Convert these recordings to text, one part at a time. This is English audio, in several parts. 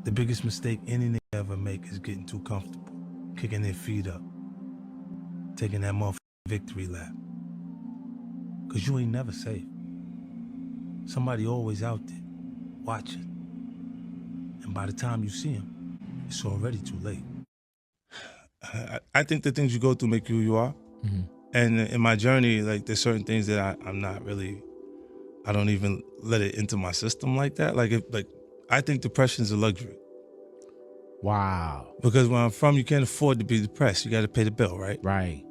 The biggest mistake any nigga ever make is getting too comfortable, kicking their feet up, taking that motherfucking victory lap. Cause you ain't never safe. Somebody always out there, watching. And by the time you see him, it's already too late. I think the things you go through make you who you are. Mm-hmm. And in my journey, like, there's certain things that I'm not really, I don't even let it into my system like that. I think depression is a luxury. Wow. Because where I'm from, you can't afford to be depressed. You got to pay the bill, right? Right.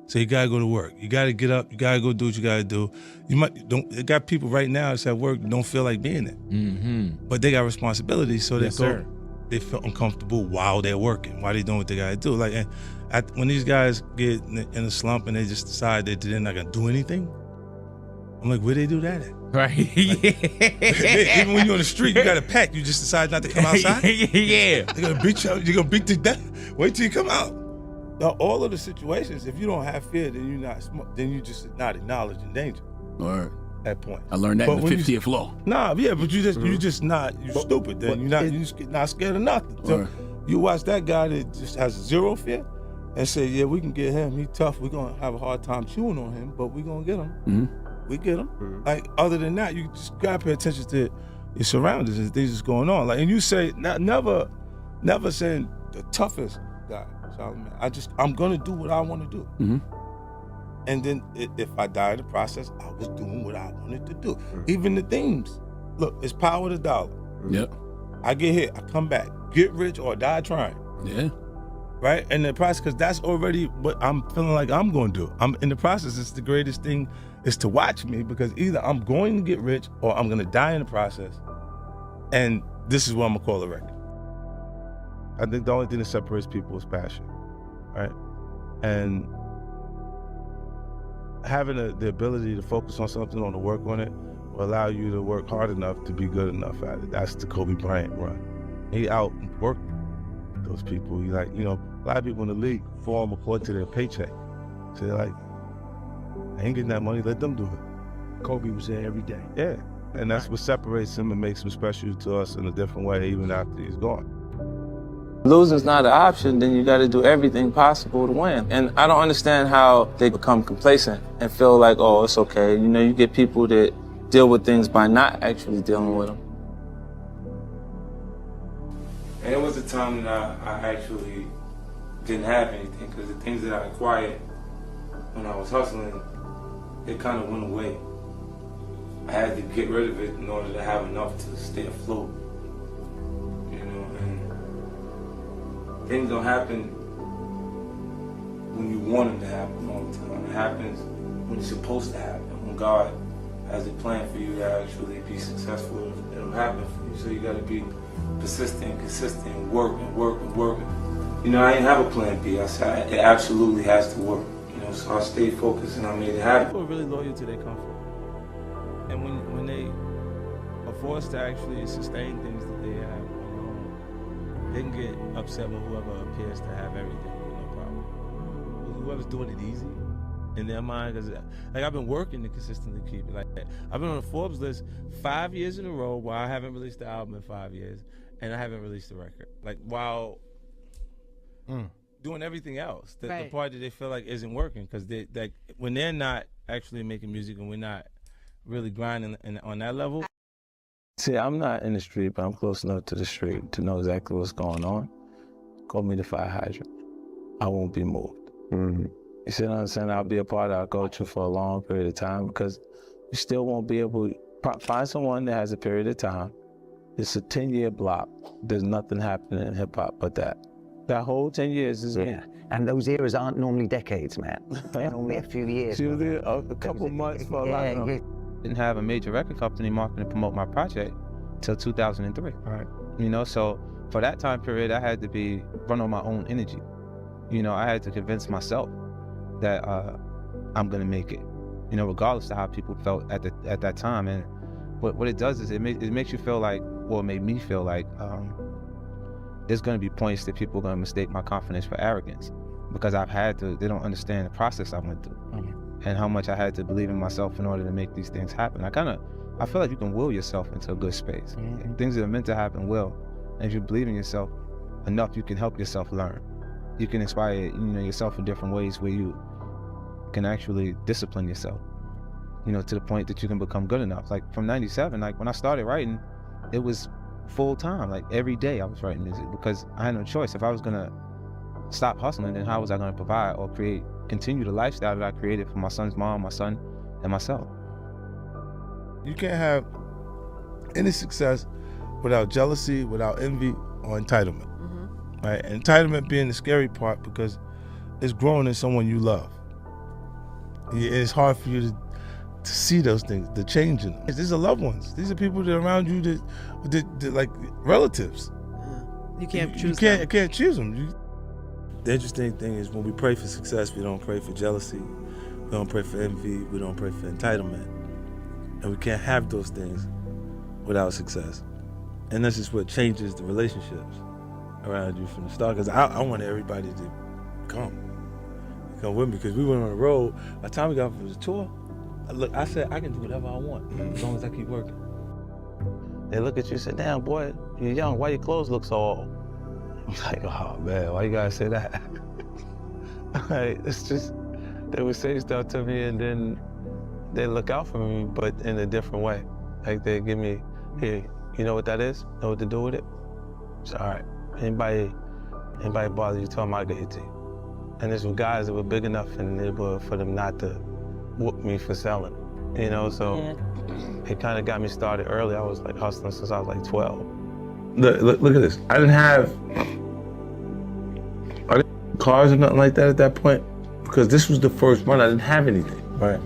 So you gotta go to work. You gotta get up. You gotta go do what you gotta do. You got people right now that's at work that don't feel like being there, but they got responsibilities, so they feel uncomfortable while they're working, while they're doing what they gotta do. When these guys get in a slump and they just decide that they're not gonna do anything, I'm like, where they do that at? Right. Even when you're on the street, you got a pack. You just decide not to come outside. Yeah. They're gonna beat you. You're gonna beat to death. Wait till you come out. Now, all of the situations, if you don't have fear, then you just not acknowledging danger. All right. At that point. I learned that in the 50th law. Nah, yeah, but you stupid then. You're not scared of nothing. So you watch that guy that just has zero fear and say, yeah, we can get him. He tough. We're gonna have a hard time chewing on him, but we're gonna get him. Mm-hmm. We get him. Mm-hmm. Like, other than that, you just gotta pay attention to your surroundings and things that's going on. Like, and you say never saying the toughest guy. I'm gonna do what I want to do. Mm-hmm. And then if I die in the process, I was doing what I wanted to do. Mm-hmm. Even the themes. Look, it's power to dollar. Yep. I get hit, I come back. Get rich or die trying. Yeah. Right? And the process, because that's already what I'm feeling like I'm gonna do. I'm in the process. It's the greatest thing is to watch me, because either I'm going to get rich or I'm gonna die in the process. And this is what I'm gonna call a record. I think the only thing that separates people is passion, right? And having the ability to focus on something, or to work on it, will allow you to work hard enough to be good enough at it. That's the Kobe Bryant run. He outworked those people. A lot of people in the league form according to their paycheck. So they're like, I ain't getting that money, let them do it. Kobe was there every day. Yeah, and that's what separates him and makes him special to us in a different way, even after he's gone. Losing's not an option, then you got to do everything possible to win. And I don't understand how they become complacent and feel like, oh, it's okay. You get people that deal with things by not actually dealing with them. And it was a time that I actually didn't have anything, because the things that I acquired when I was hustling, it kind of went away. I had to get rid of it in order to have enough to stay afloat. Things don't happen when you want them to happen all the time. It happens when it's supposed to happen. When God has a plan for you to actually be successful, it'll happen for you. So you got to be persistent, consistent, working. I didn't have a plan B. I said it absolutely has to work. So I stayed focused and I made it happen. People are really loyal to their comfort. And when they are forced to actually sustain things that they have, they can get upset with whoever appears to have everything, no problem. Whoever's doing it easy in their mind, because I've been working to consistently keep it like that. I've been on the Forbes list 5 years in a row while I haven't released the album in 5 years, and I haven't released the record. While doing everything else, the part that they feel like isn't working, because when they're not actually making music and we're not really grinding on that level. See, I'm not in the street, but I'm close enough to the street to know exactly what's going on. Call me the fire hydrant. I won't be moved. Mm-hmm. You see what I'm saying? I'll be a part of our culture for a long period of time, because you still won't be able to find someone that has a period of time. It's a 10-year block. There's nothing happening in hip-hop but that. That whole 10 years is... Yeah, and those eras aren't normally decades, man. They're normally a few years. She was there a couple months for a lot. Yeah. Didn't have a major record company marketing to promote my project till 2003. Right. So for that time period, I had to run on my own energy. I had to convince myself that I'm gonna make it. Regardless of how people felt at that time. And what it does is it makes you feel like, well, it made me feel like there's gonna be points that people are gonna mistake my confidence for arrogance, because they don't understand the process I went through. Mm-hmm. And how much I had to believe in myself in order to make these things happen. I feel like you can will yourself into a good space. Mm-hmm. Things that are meant to happen will. If you believe in yourself enough, you can help yourself learn. You can inspire, yourself in different ways where you can actually discipline yourself, to the point that you can become good enough. Like from 97, like when I started writing, it was full time. Like every day I was writing music because I had no choice. If I was gonna stop hustling, then how was I gonna provide or continue the lifestyle that I created for my son's mom, my son, and myself? You can't have any success without jealousy, without envy, or entitlement. Right? Entitlement being the scary part because it's growing in someone you love. It's hard for you to see those things, the change in them. These are loved ones. These are people that are around you that like relatives. You can't choose them. them. Can't choose them. The interesting thing is when we pray for success, we don't pray for jealousy, we don't pray for envy, we don't pray for entitlement. And we can't have those things without success. And this is what changes the relationships around you from the start. Because I wanted everybody to come with me because we went on the road. By the time we got off the tour, I said, I can do whatever I want as long as I keep working. They look at you and say, damn, boy, you're young. Why your clothes look so old? I'm like, oh, man, why you gotta say that? Like, it's just, they would say stuff to me and then they look out for me, but in a different way. Like, they give me, here, you know what that is? Know what to do with it? It's all right. Anybody bother you, tell them I'll get it to you. And there's some guys that were big enough in the neighborhood for them not to whoop me for selling, so it kind of got me started early. I was like hustling since I was like 12. Look at this. I didn't have cars or nothing like that at that point because this was the first run. I didn't have anything. Right.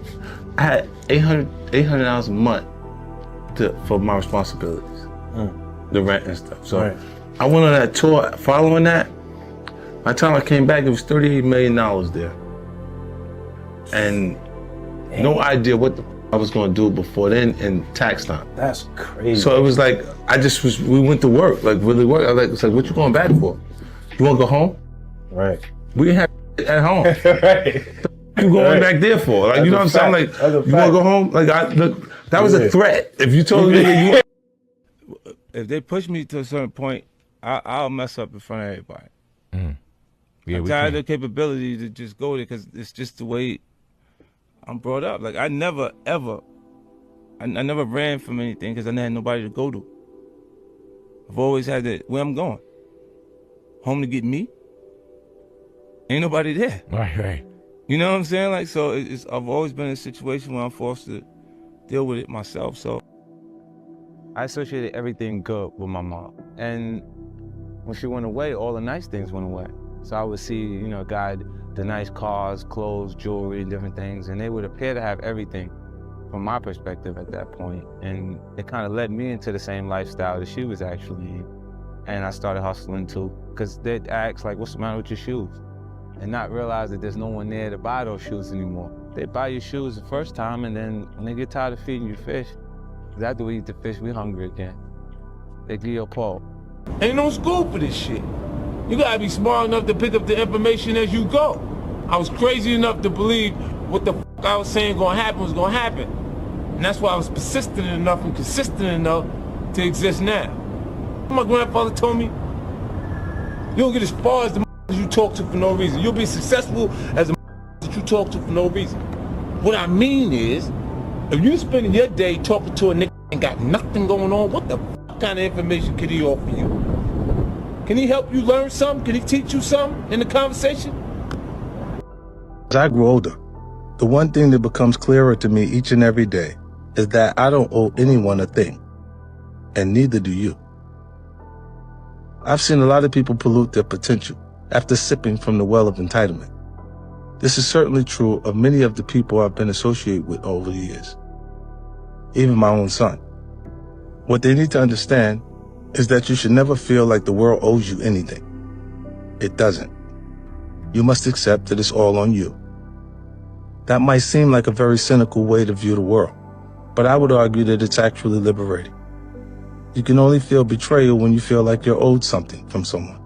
I had $800 a month for my responsibilities, the rent and stuff. So I went on that tour. Following that, by the time I came back, it was $38 million there, and no idea what I was going to do before then in tax time. That's crazy. So it was like we went to work, like really work. I was like, what you going back for? You want to go home? Right. We didn't have at home. Right. You going back there for? Like, you know what I'm saying? Like, you want to go home? Like, that was a threat. If you told me that if they push me to a certain point, I'll mess up in front of everybody. Yeah, I have the capability to just go there because it's just the way I'm brought up. Like, I never ran from anything because I didn't have nobody to go to. I've always had where I'm going. Home to get me. Ain't nobody there. Right. You know what I'm saying? Like, so I've always been in a situation where I'm forced to deal with it myself, so. I associated everything good with my mom. And when she went away, all the nice things went away. So I would see, a guy, the nice cars, clothes, jewelry, and different things, and they would appear to have everything from my perspective at that point. And it kind of led me into the same lifestyle that she was actually in. And I started hustling too, because they'd ask, like, what's the matter with your shoes? And not realize that there's no one there to buy those shoes anymore. They buy your shoes the first time, and then when they get tired of feeding you fish, because after we eat the fish, we hungry again. They give you a pole. Ain't no school for this shit. You gotta be smart enough to pick up the information as you go. I was crazy enough to believe what the fuck I was saying gonna happen was gonna happen. And that's why I was persistent enough and consistent enough to exist now. My grandfather told me, you don't get as far as the you talk to for no reason. You'll be successful as the that you talk to for no reason. What I mean is, if you spending your day talking to a nigga and got nothing going on, what the fuck kind of information could he offer you? Can he help you learn something? Can he teach you something in the conversation? As I grow older, the one thing that becomes clearer to me each and every day is that I don't owe anyone a thing, and neither do you. I've seen a lot of people pollute their potential after sipping from the well of entitlement. This is certainly true of many of the people I've been associated with over the years, even my own son. What they need to understand is that you should never feel like the world owes you anything. It doesn't. You must accept that it's all on you. That might seem like a very cynical way to view the world, but I would argue that it's actually liberating. You can only feel betrayal when you feel like you're owed something from someone.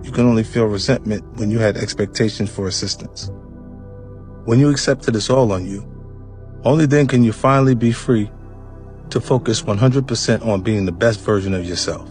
You can only feel resentment when you had expectations for assistance. When you accept that it's all on you, only then can you finally be free to focus 100% on being the best version of yourself.